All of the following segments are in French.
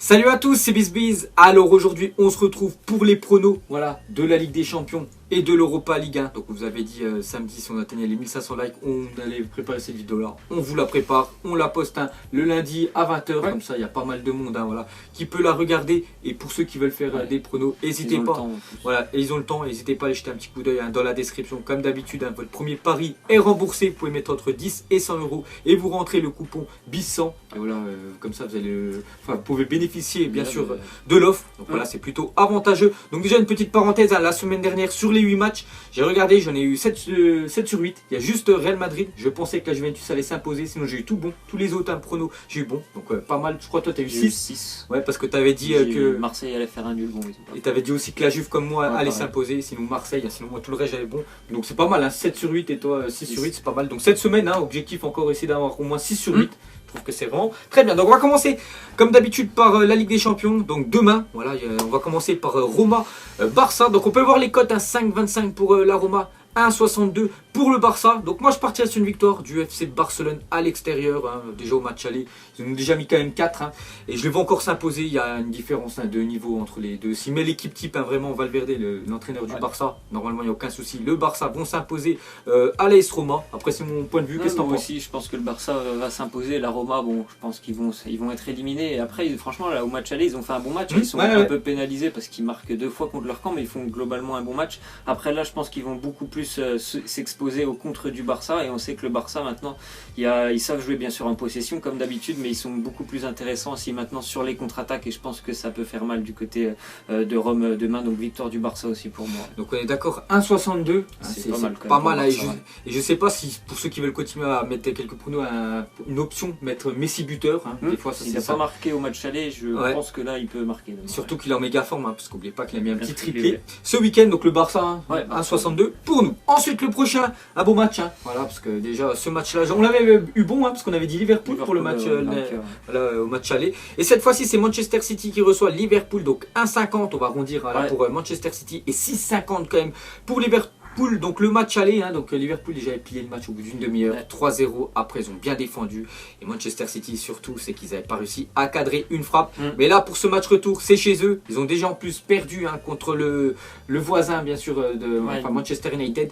Salut à tous, c'est BizBiz. Alors aujourd'hui, on se retrouve pour les pronos de la Ligue des Champions et de l'Europa League 1. Donc vous avez dit samedi, si on atteignait les 1500 likes, on allait préparer cette vidéo-là. On vous la prépare, on la poste le lundi à 20h. Comme ça, il y a pas mal de monde qui peut la regarder. Et pour ceux qui veulent faire des pronos, n'hésitez pas. Ils ont le temps, n'hésitez pas à aller jeter un petit coup d'œil dans la description. Comme d'habitude, votre premier pari est remboursé. Vous pouvez mettre entre 10 et 100 euros et vous rentrez le coupon BIZ100. Et voilà, comme ça, vous pouvez bénéficier bien sûr de l'offre. Donc voilà, c'est plutôt avantageux. Donc déjà une petite parenthèse, la semaine dernière sur les 8 matchs, j'ai regardé, j'en ai eu 7 sur 8. Il y a juste Real Madrid. Je pensais que la Juventus allait s'imposer, sinon j'ai eu tout bon. Tous les autres pronos, j'ai eu bon. Donc pas mal, je crois toi tu as eu 6. Ouais, parce que tu avais dit que Marseille allait faire un nul bon. Et tu avais dit aussi que la Juve comme moi allait s'imposer, sinon Marseille, sinon moi tout le reste j'avais bon. Donc c'est pas mal, 7 sur 8 et toi 6 sur 8, c'est pas mal. Donc cette semaine, objectif encore essayer d'avoir au moins 6 sur 8. Je trouve que c'est vraiment très bien. Donc on va commencer comme d'habitude par la Ligue des Champions. Donc demain, on va commencer par Roma Barça. Donc on peut voir les cotes 5,25 pour la Roma, 1,62 pour le Barça. Donc moi je partirais sur une victoire du FC Barcelone à l'extérieur. Déjà au match aller, ils ont déjà mis quand même 4. Et je les vois encore s'imposer. Il y a une différence de niveau entre les deux. Si met l'équipe type, vraiment Valverde, l'entraîneur du Barça, normalement il n'y a aucun souci. Le Barça vont s'imposer à l'AS Roma. Après c'est mon point de vue. Qu'est-ce que t'en penses? Aussi, je pense que le Barça va s'imposer. La Roma, je pense qu'ils vont être éliminés. Et après, franchement, là, au match aller, ils ont fait un bon match. Ils sont un peu pénalisés parce qu'ils marquent 2 fois contre leur camp, mais ils font globalement un bon match. Après là, je pense qu'ils vont beaucoup plus s'exposer au contre du Barça. Et on sait que le Barça maintenant, ils savent jouer bien sûr en possession comme d'habitude, mais ils sont beaucoup plus intéressants aussi maintenant sur les contre-attaques. Et je pense que ça peut faire mal du côté de Rome demain. Donc victoire du Barça aussi pour moi. Donc on est d'accord, 1,62. C'est pas mal. Et je sais pas si pour ceux qui veulent continuer à mettre quelques pronos, une option, mettre Messi buteur. Des fois, il n'a pas marqué au match aller, je pense que là il peut marquer. Surtout qu'il est en méga forme, parce qu'oubliez pas qu'il a mis un petit triplé ce week-end. Donc le Barça, 1,62 pour nous. Ensuite le prochain, un beau match. Voilà, parce que déjà ce match-là, on l'avait eu bon, parce qu'on avait dit Liverpool pour le match au match aller. Et cette fois-ci, c'est Manchester City qui reçoit Liverpool. Donc 1,50, on va arrondir pour Manchester City, et 6,50 quand même pour Liverpool. Donc le match aller, donc Liverpool déjà avait plié le match au bout d'une demi-heure, 3-0. Après ils ont bien défendu, et Manchester City surtout, c'est qu'ils n'avaient pas réussi à cadrer une frappe. Mais là pour ce match retour, c'est chez eux. Ils ont déjà en plus perdu contre le voisin bien sûr Manchester United.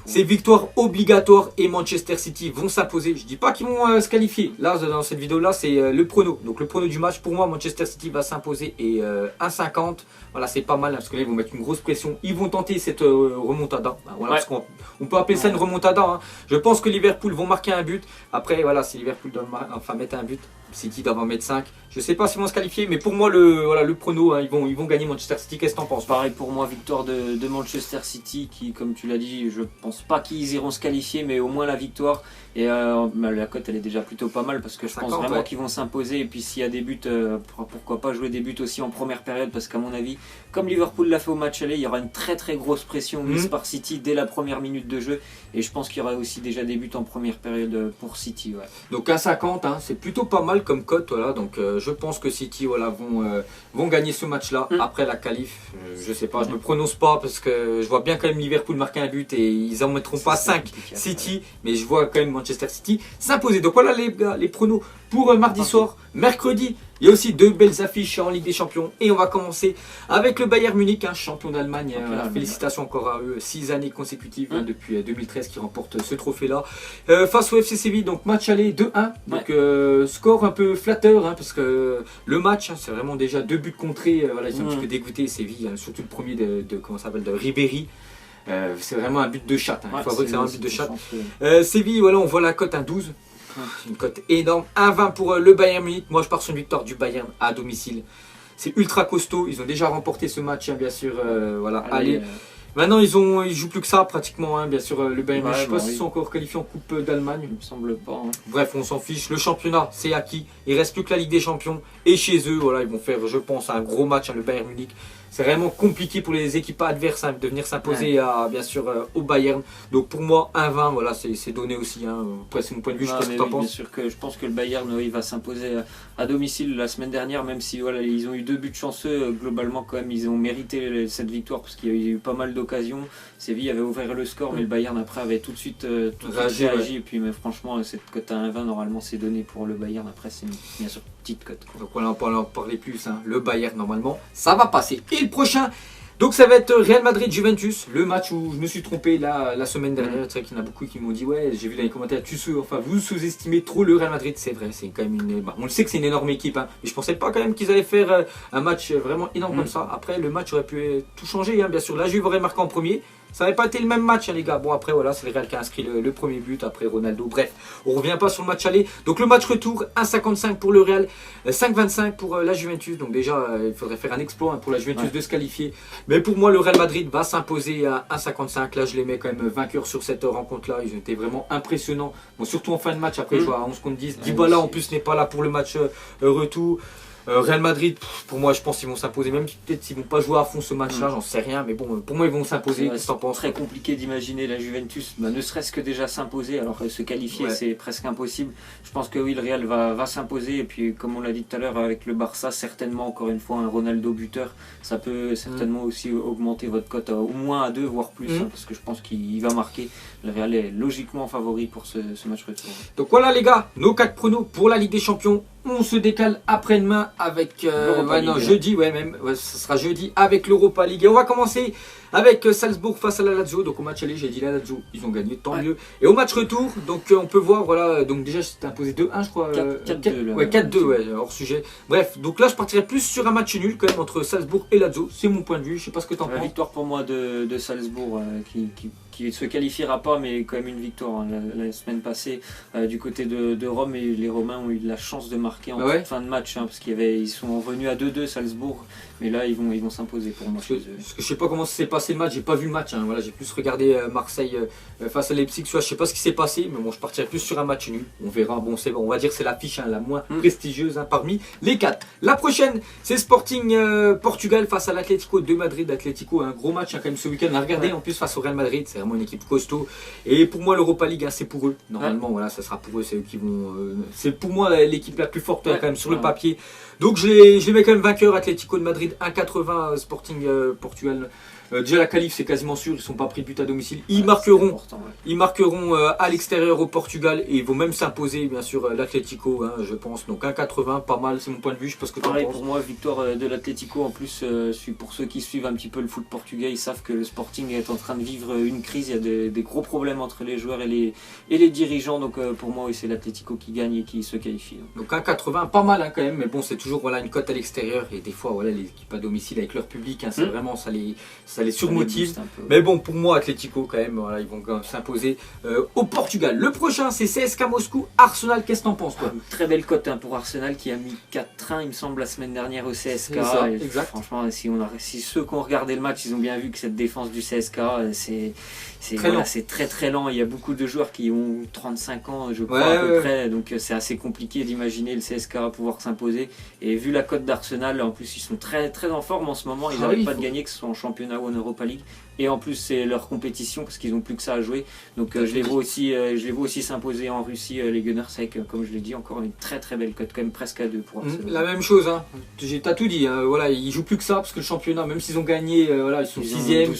C'est victoire obligatoire et Manchester City vont s'imposer. Je dis pas qu'ils vont se qualifier. Là dans cette vidéo là, c'est le prono. Donc le prono du match, pour moi Manchester City va s'imposer, et 1,50. Voilà, c'est pas mal parce que là ils vont mettre une grosse pression. Ils vont tenter cette remontada. Parce qu'on peut appeler ça une remontada. Je pense que Liverpool vont marquer un but. Après, si Liverpool doit mettre un but, City doit en mettre 5. Je sais pas s'ils vont se qualifier, mais pour moi, le prono, ils vont gagner Manchester City. Qu'est-ce que t'en penses? Pareil pour moi, victoire de Manchester City, qui, comme tu l'as dit, je pense pas qu'ils iront se qualifier, mais au moins la victoire. Et la cote, elle est déjà plutôt pas mal, parce que je pense vraiment qu'ils vont s'imposer. Et puis s'il y a des buts, pourquoi pas jouer des buts aussi en première période, parce qu'à mon avis, comme Liverpool l'a fait au match aller, il y aura une très très grosse pression mise par City dès la première minute de jeu. Et je pense qu'il y aura aussi déjà des buts en première période pour City. Donc 1,50, c'est plutôt pas mal comme cote. Donc je pense que City vont gagner ce match-là. Après la qualif, je sais pas, je me prononce pas, parce que je vois bien quand même Liverpool marquer un but, et ils en mettront pas 5 City, mais je vois quand même Manchester City s'imposer. Donc voilà les pronos pour mardi soir. Mercredi, il y a aussi 2 belles affiches en Ligue des Champions, et on va commencer avec le Bayern Munich, champion d'Allemagne. Félicitations encore à eux, 6 années consécutives depuis 2013 qui remportent ce trophée-là. Face au FC Séville, donc match aller 2-1. Donc score un peu flatteur, parce que le match, c'est vraiment déjà 2 buts contrés. Ils sont un petit peu dégoûtés, Séville, surtout le premier de Ribéry. C'est vraiment un but de chatte. Il faut avouer que c'est un but de chatte. Séville, on voit la cote 12. Une cote énorme. 1,20 pour le Bayern Munich. Moi je pars sur une victoire du Bayern à domicile. C'est ultra costaud. Ils ont déjà remporté ce match, bien sûr. Allez. Maintenant ils jouent plus que ça pratiquement, bien sûr le Bayern Munich. Je ne sais pas s'ils sont encore qualifiés en Coupe d'Allemagne. Il me semble pas. Bref, on s'en fiche. Le championnat, c'est acquis. Il reste plus que la Ligue des Champions. Et chez eux, ils vont faire, je pense, un gros match, le Bayern Munich. C'est vraiment compliqué pour les équipes adverses de venir s'imposer bien sûr au Bayern. Donc pour moi 1,20, c'est donné aussi. Après c'est mon point de vue, je sais pas ce que tu en penses. Bien sûr que je pense que le Bayern il va s'imposer à domicile la semaine dernière, même si voilà, ils ont eu 2 buts chanceux, globalement quand même ils ont mérité cette victoire parce qu'il y a eu pas mal d'occasions. Séville avait ouvert le score, mais le Bayern après avait tout de suite réagi. Ouais. Et puis mais franchement, cette cote à 1,20 normalement c'est donné pour le Bayern. Après c'est bien sûr petite cote. Donc voilà, on peut en parler plus. Hein. Le Bayern normalement ça va passer. Et le prochain. Donc ça va être Real Madrid-Juventus, le match où je me suis trompé la semaine dernière. C'est vrai qu'il y en a beaucoup qui m'ont dit ouais, j'ai vu dans les commentaires, vous sous-estimez trop le Real Madrid. C'est vrai, c'est quand même on le sait que c'est une énorme équipe, hein, mais je pensais pas quand même qu'ils allaient faire un match vraiment énorme comme ça. Après le match aurait pu tout changer, hein, bien sûr. La Juve aurait marqué en premier. Ça n'avait pas été le même match, hein, les gars. Bon, après, voilà, c'est le Real qui a inscrit le premier but. Après, Ronaldo. Bref, on ne revient pas sur le match aller. Donc, le match retour, 1,55 pour le Real, 5,25 pour la Juventus. Donc, déjà, il faudrait faire un exploit hein, pour la Juventus de se qualifier. Mais pour moi, le Real Madrid va s'imposer à 1,55. Là, je les mets quand même vainqueurs sur cette rencontre-là. Ils ont été vraiment impressionnants. Bon, surtout en fin de match. Après, je vois à 11 contre 10. Dybala, en plus, n'est pas là pour le match retour. Real Madrid, pour moi, je pense qu'ils vont s'imposer. Même peut-être s'ils vont pas jouer à fond ce match-là, j'en sais rien. Mais bon, pour moi, ils vont s'imposer. C'est très compliqué d'imaginer la Juventus, ne serait-ce que déjà s'imposer. Alors se qualifier, c'est presque impossible. Je pense que oui, le Real va s'imposer. Et puis, comme on l'a dit tout à l'heure, avec le Barça, certainement, encore une fois, un Ronaldo buteur, ça peut certainement aussi augmenter votre cote au moins à 2, voire plus. Hein, parce que je pense qu'il va marquer. Le Real est logiquement favori pour ce match retour. Donc voilà, les gars, nos 4 pronos pour la Ligue des Champions. On se décale après-demain avec jeudi, ce sera jeudi avec l'Europa League. Et on va commencer avec Salzbourg face à la Lazio. Donc au match aller, j'ai dit la Lazio, ils ont gagné, tant mieux. Et au match retour, donc on peut voir, voilà, donc déjà c'était imposé 2-1 je crois. 4-2, hors sujet. Bref, donc là je partirais plus sur un match nul quand même entre Salzbourg et Lazio. C'est mon point de vue, je sais pas ce que t'en penses. Victoire pour moi de Salzbourg qui ne se qualifiera pas, mais quand même une victoire hein, la semaine passée du côté de Rome, et les Romains ont eu de la chance de marquer en fin de match hein, parce qu'ils sont revenus à 2-2 Salzbourg, mais là ils vont s'imposer pour moi. Parce que je sais pas comment s'est passé le match, j'ai pas vu le match, hein, voilà, j'ai plus regardé Marseille face à Leipzig, je sais pas ce qui s'est passé, mais bon je partirais plus sur un match nul, on verra, bon on va dire c'est l'affiche hein, la moins prestigieuse hein, parmi les 4. La prochaine c'est Sporting Portugal face à l'Atlético de Madrid. Atlético, un gros match hein, quand même ce week-end, on a regardé en plus face au Real Madrid, c'est vraiment une équipe costaud, et pour moi l'Europa League hein, c'est pour eux, normalement voilà, ça sera pour eux, c'est eux qui vont, c'est pour moi l'équipe la plus forte quand même sur le papier, donc je les mets quand même vainqueurs. Atlético de Madrid 1,80, Sporting Portugal. Déjà la qualif c'est quasiment sûr, ils ne sont pas pris de but à domicile. Ils marqueront à l'extérieur au Portugal et ils vont même s'imposer bien sûr l'Atlético hein, je pense. Donc 1,80, pas mal, c'est mon point de vue, je sais pas ce que tu en penses. Pour moi, victoire de l'Atlético en plus, pour ceux qui suivent un petit peu le foot portugais, ils savent que le Sporting est en train de vivre une crise, il y a des gros problèmes entre les joueurs et les dirigeants, donc pour moi oui, c'est l'Atlético qui gagne et qui se qualifie. Donc 1,80, pas mal hein, quand même, mais bon c'est toujours voilà, une cote à l'extérieur et des fois voilà, les équipes à domicile avec leur public, hein, c'est vraiment ça les surmotive. Mais bon, pour moi, Atlético, quand même, voilà, ils vont s'imposer au Portugal. Le prochain, c'est CSKA Moscou, Arsenal. Qu'est-ce que t'en penses, toi? Très belle cote hein, pour Arsenal qui a mis 4-1, il me semble, la semaine dernière au CSKA. Exact. Franchement, si ceux qui ont regardé le match, ils ont bien vu que cette défense du CSKA, c'est très très lent. Il y a beaucoup de joueurs qui ont 35 ans, je crois, à peu près. Donc c'est assez compliqué d'imaginer le CSKA pouvoir s'imposer. Et vu la cote d'Arsenal, en plus, ils sont très très en forme en ce moment. Ils n'arrêtent pas de gagner, que ce soit en championnat ou en Europa League. Et en plus, c'est leur compétition parce qu'ils n'ont plus que ça à jouer. Donc je les vois aussi s'imposer en Russie, les Gunners, avec, comme je l'ai dit, encore une très très belle cote, quand même presque à 2 pour Arsenal. La même chose, hein. T'as tout dit. Hein. Voilà, ils jouent plus que ça parce que le championnat, même s'ils ont gagné, voilà, ils sont 6e.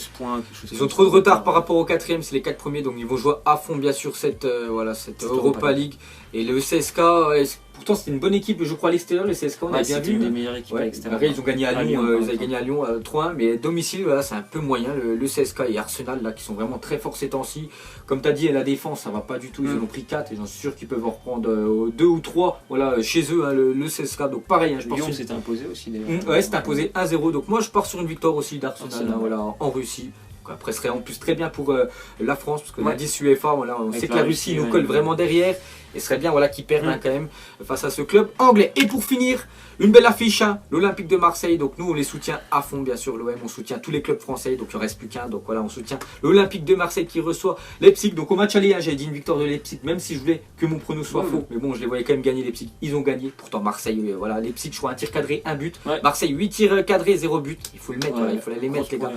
Ils ont trop de retard par rapport au 4e, c'est les 4 premiers. Donc ils vont jouer à fond, bien sûr, cette Europa League. Et le CSKA, pourtant c'était une bonne équipe, je crois, à l'extérieur. Le CSKA, on a bien vu. Une des meilleures équipes à l'extérieur. Ils ont gagné à Lyon, ils avaient gagné à Lyon 3-1, mais domicile, voilà, c'est un peu moyen. Le CSKA et Arsenal, là, qui sont vraiment très forts ces temps-ci. Comme tu as dit, la défense, ça va pas du tout. Ils en ont pris 4 et j'en suis sûr qu'ils peuvent en reprendre 2 ou 3 voilà, chez eux, hein, le CSKA. Donc pareil, hein, je pense. Lyon s'est imposé aussi. Ouais, c'est imposé 1-0. Donc moi, je pars sur une victoire aussi d'Arsenal, hein, voilà, en Russie. Après, ce serait en plus très bien pour la France, parce que l'indice UEFA, voilà, on sait que la Russie nous colle vraiment derrière. Et ce serait bien voilà, qu'ils perdent hein, quand même face à ce club anglais. Et pour finir, une belle affiche, hein, l'Olympique de Marseille. Donc nous, on les soutient à fond, bien sûr, l'OM. On soutient tous les clubs français, donc il ne reste plus qu'un. Donc voilà, on soutient l'Olympique de Marseille qui reçoit Leipzig. Donc au match aller, hein, j'avais dit une victoire de Leipzig, même si je voulais que mon prono soit faux. Mais bon, je les voyais quand même gagner Leipzig. Ils ont gagné. Pourtant, Marseille, voilà, Leipzig, je crois, un tir cadré, un but. Marseille, 8 tirs cadrés, 0 but. Il faut le mettre, voilà, il faut les mettre, les gars,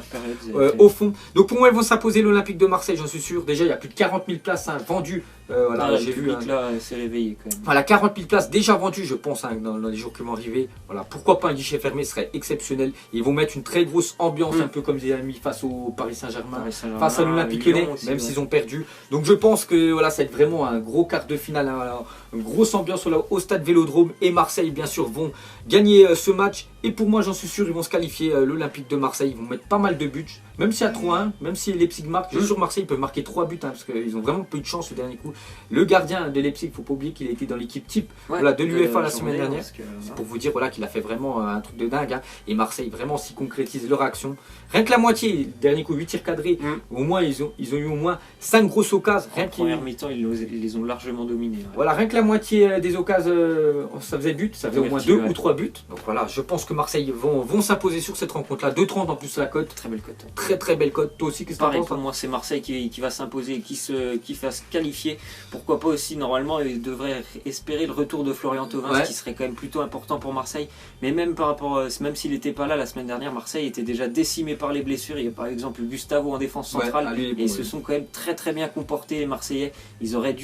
au fond. Donc pour moi, ils vont s'imposer l'Olympique de Marseille, j'en suis sûr. Déjà, il y a plus de 40 000 places hein, vendues Voilà, j'ai vu. Là, c'est réveillé quand même. Voilà, 40 000 places déjà vendues, je pense, dans les jours qui vont arriver. Voilà, pourquoi pas un guichet fermé, ce serait exceptionnel. Ils vont mettre une très grosse ambiance, un peu comme ils avaient mis face au Paris Saint-Germain, face à l'Olympique Lyonnais, même s'ils ont perdu. Donc je pense que voilà, ça va être vraiment un gros quart de finale, hein, une grosse ambiance au stade Vélodrome. Et Marseille, bien sûr, vont gagner ce match. Et pour moi, j'en suis sûr, ils vont se qualifier. L'Olympique de Marseille, ils vont mettre pas mal de buts. Même si à 3-1, même si Leipzig marque, je suis sûr Marseille peut marquer 3 buts, hein, parce qu'ils ont vraiment peu de chance au dernier coup. Le gardien de Leipzig, il ne faut pas oublier qu'il a été dans l'équipe type voilà, de l'UEFA la semaine dernière. C'est pour vous dire voilà, qu'il a fait vraiment un truc de dingue. Hein. Et Marseille, vraiment, s'y concrétise leur action. Rien que la moitié, dernier coup, 8 tirs cadrés. Au moins, ils ont eu au moins 5 grosses occasions. En première mi-temps, ils les ont largement dominés. Ouais. Voilà, rien que la moitié des occasions, ça faisait but. Ça faisait au moins 2 ou 3 buts. Donc voilà, je pense que Marseille vont s'imposer sur cette rencontre-là. 2,30 en plus la cote. Très belle cote. Très belle cote. Toi aussi, qu'est-ce que tu penses? Pour moi, c'est Marseille qui va s'imposer et qui va se qualifier. Pourquoi pas aussi, normalement, ils devraient espérer le retour de Florian Thauvin, ce qui serait quand même plutôt important pour Marseille. Mais même par rapport, même s'il n'était pas là la semaine dernière, Marseille était déjà décimé par les blessures. Il y a par exemple Gustavo en défense centrale. Et ils se sont quand même très bien comportés, les Marseillais. Ils auraient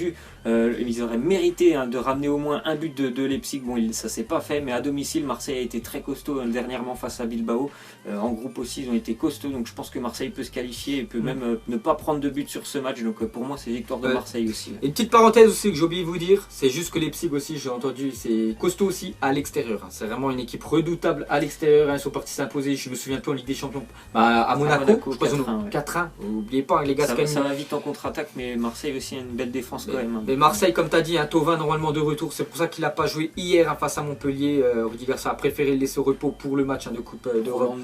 mérité de ramener au moins un but de Leipzig. Bon, ça s'est pas fait, mais à domicile, Marseille a été très costaud dernièrement face à Bilbao. En groupe aussi, ils ont été costauds. Donc je pense que Marseille peut se qualifier et peut même ne pas prendre de but sur ce match. Donc pour moi, c'est victoire de Marseille aussi. Et une petite parenthèse aussi que j'ai oublié de vous dire, c'est juste que Leipzig aussi, j'ai entendu, c'est costaud aussi à l'extérieur. Hein. C'est vraiment une équipe redoutable à l'extérieur. Hein. Ils sont partis s'imposer, je me souviens plus en Ligue des Champions, à Monaco, je crois qu'ils ont 4-1. N'oubliez pas, les gars, ça va vite en contre-attaque, mais Marseille aussi a une belle défense quand même. Mais Marseille, comme tu as dit, Thauvin normalement de retour. C'est pour ça qu'il n'a pas joué hier face à Montpellier. Rudy Garcia a préféré le laisser au repos pour le match de Coupe d'Europe.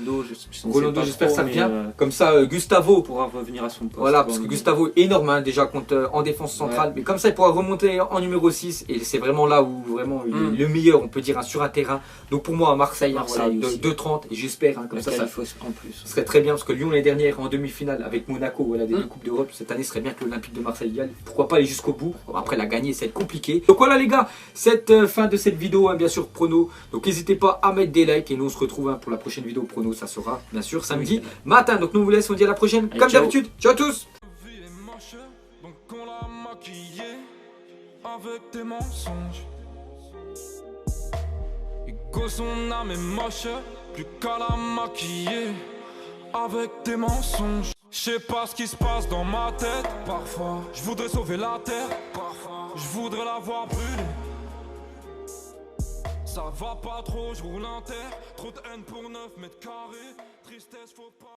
Rolando, j'espère que ça vient. Comme ça, Gustavo pourra revenir à son poste. Voilà, parce que Gustavo est énorme hein, déjà en défense centrale. Mais comme ça, il pourra remonter en numéro 6. Et c'est vraiment là où vraiment il est le meilleur, on peut dire, hein, sur un terrain. Donc pour moi, Marseille voilà, 2,30. Et j'espère, hein, comme ça en plus. Ce serait très bien. Parce que Lyon, l'année dernière, en demi-finale avec Monaco, voilà, des deux Coupes d'Europe. Cette année, ce serait bien que l'Olympique de Marseille y aille. Pourquoi pas aller jusqu'au bout. Après, la gagner, ça va être compliqué. Donc voilà, les gars, cette fin de cette vidéo, hein, bien sûr, prono. Donc n'hésitez pas à mettre des likes. Et nous, on se retrouve hein, pour la prochaine vidéo prono. Ça sera, bien sûr, samedi matin. Donc nous, on vous laisse. On dit à la prochaine. Allez, comme d'habitude. Ciao à tous. Avec tes mensonges, Hugo son âme est moche, plus qu'à la maquiller. Avec tes mensonges, je sais pas ce qui se passe dans ma tête. Parfois, je voudrais sauver la terre. Parfois, je voudrais la voir brûler. Ça va pas trop, je roule un terre. Trop de haine pour 9 mètres carrés. Tristesse, faut pas.